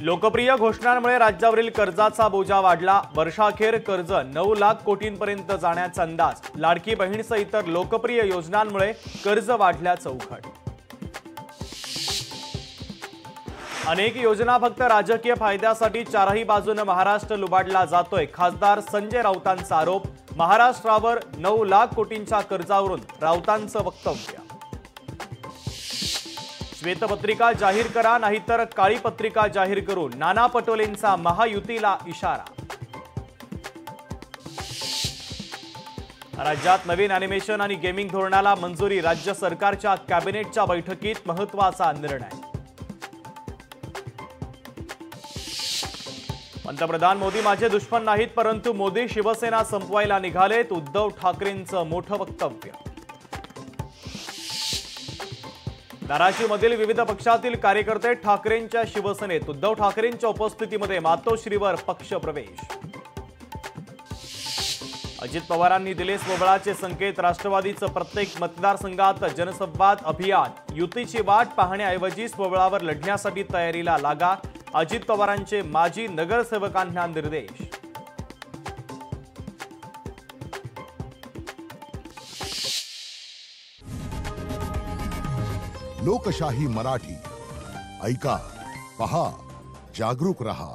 लोकप्रिय घोषणांमुळे राज्यावरील कर्जाचा बोजा वाढला। वर्षाखेर कर्ज 9 लाख कोटींपर्यंत जाण्याचा अंदाज। लाडकी बहीणसह इतर लोकप्रिय योजनांमुळे कर्ज वाढल्याचं उघड। अनेक योजना फक्त राजकीय फायद्यासाठी चारही बाजूने महाराष्ट्र लुबाडला जातोय। खासदार संजय राऊतांचा आरोप। महाराष्ट्रावर 9 लाख कोटींच्या कर्जावरून राऊतांचं वक्तव्य। श्वेतपत्रिका जाहीर करा नाहीतर काळी पत्रिका जाहीर करू, नाना पटोलेंचा महायुतीला इशारा। राज्यात नवीन अॅनिमेशन आणि गेमिंग धोरणाला मंजुरी। राज्य सरकारच्या कॅबिनेटच्या बैठकीत महत्त्वाचा निर्णय। पंतप्रधान मोदी माझे दुश्मन नाहीत, परंतु मोदी शिवसेना संपवायला निघालेत। उद्धव ठाकरेंचं मोठं वक्तव्य। धाराशिवमधील विविध पक्षातील कार्यकर्ते ठाकरेंच्या शिवसेनेत। उद्धव ठाकरेंच्या उपस्थितीमध्ये मातोश्रीवर पक्षप्रवेश। अजित पवारांनी दिले स्वबळाचे संकेत। राष्ट्रवादीचं प्रत्येक मतदारसंघात जनसंवाद अभियान। युतीची वाट पाहण्याऐवजी स्वबळावर लढण्यासाठी तयारीला लागा। अजित पवारांचे माजी नगरसेवकांना निर्देश। लोकशाही मराठी ऐका, पहा, जागरूक रहा।